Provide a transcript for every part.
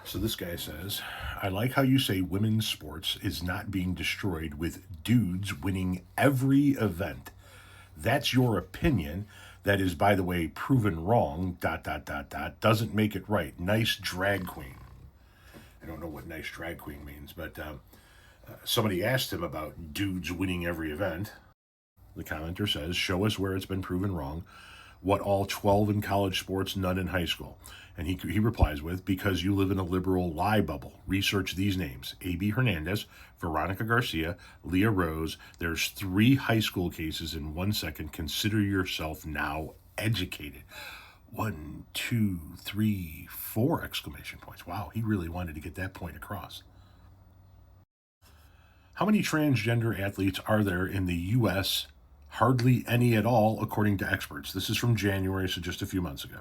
So this guy says, I like how you say women's sports is not being destroyed with dudes winning every event. That's your opinion. That is, by the way, proven wrong, dot, dot, dot, dot. Doesn't make it right. Nice drag queen. I don't know what nice drag queen means, but somebody asked him about dudes winning every event. The commenter says, show us where it's been proven wrong. What all 12 in college sports, none in high school. And he replies with, because you live in a liberal lie bubble. Research these names. A.B. Hernandez, Veronica Garcia, Leah Rose. There's 3 high school cases in 1 second. Consider yourself now educated. 1, 2, 3, 4 exclamation points. Wow, he really wanted to get that point across. How many transgender athletes are there in the U.S.? Hardly any at all, according to experts. This is from January, so just a few months ago.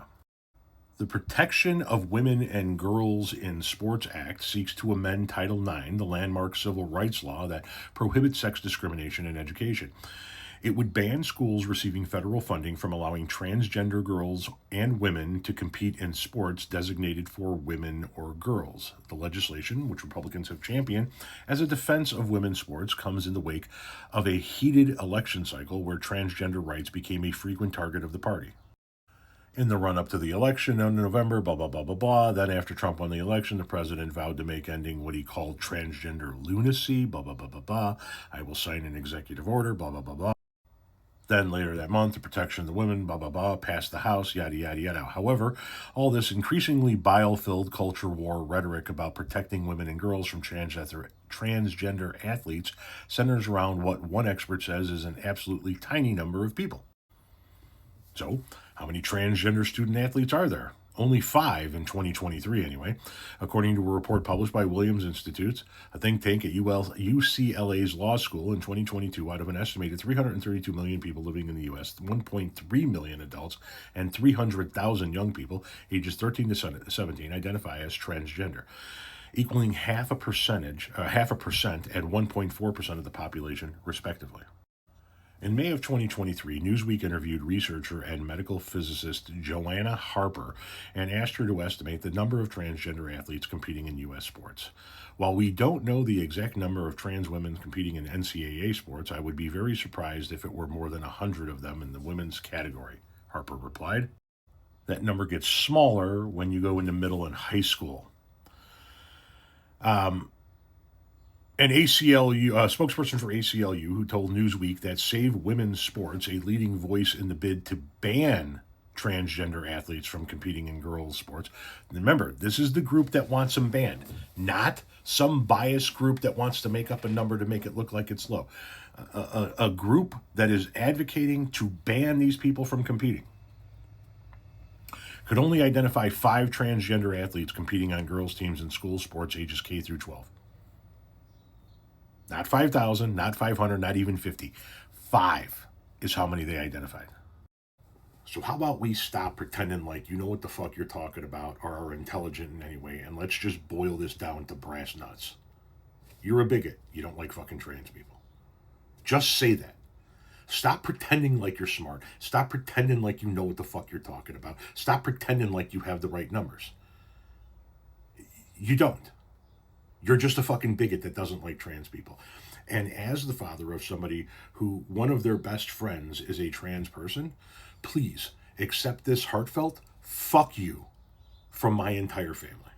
The Protection of Women and Girls in Sports Act seeks to amend Title IX, the landmark civil rights law that prohibits sex discrimination in education. It would ban schools receiving federal funding from allowing transgender girls and women to compete in sports designated for women or girls. The legislation, which Republicans have championed as a defense of women's sports, comes in the wake of a heated election cycle where transgender rights became a frequent target of the party. In the run-up to the election in November, blah, blah, blah, blah, blah. Then after Trump won the election, the president vowed to make ending what he called transgender lunacy, blah, blah, blah, blah, blah. I will sign an executive order, blah, blah, blah, blah. Then later that month, the Protection of the Women, blah, blah, blah, passed the House, yada, yada, yada. However, all this increasingly bile-filled culture war rhetoric about protecting women and girls from transgender athletes centers around what one expert says is an absolutely tiny number of people. So, how many transgender student athletes are there? Only 5 in 2023, anyway, according to a report published by Williams Institute, a think tank at UCLA's law school in 2022. Out of an estimated 332 million people living in the U.S., 1.3 million adults and 300,000 young people ages 13 to 17 identify as transgender, equaling half a percent and 1.4% of the population, respectively. In May of 2023, Newsweek interviewed researcher and medical physicist Joanna Harper and asked her to estimate the number of transgender athletes competing in U.S. sports. While we don't know the exact number of trans women competing in NCAA sports, I would be very surprised if it were more than 100 of them in the women's category, Harper replied. That number gets smaller when you go into middle and high school. An ACLU spokesperson for ACLU who told Newsweek that Save Women's Sports, a leading voice in the bid to ban transgender athletes from competing in girls' sports. Remember, this is the group that wants them banned, not some biased group that wants to make up a number to make it look like it's low. A group that is advocating to ban these people from competing could only identify 5 transgender athletes competing on girls' teams in school sports ages K through 12. Not 5,000, not 500, not even 50. 5 is how many they identified. So how about we stop pretending like you know what the fuck you're talking about or are intelligent in any way, and let's just boil this down to brass nuts. You're a bigot. You don't like fucking trans people. Just say that. Stop pretending like you're smart. Stop pretending like you know what the fuck you're talking about. Stop pretending like you have the right numbers. You don't. You're just a fucking bigot that doesn't like trans people. And as the father of somebody who one of their best friends is a trans person, please accept this heartfelt fuck you from my entire family.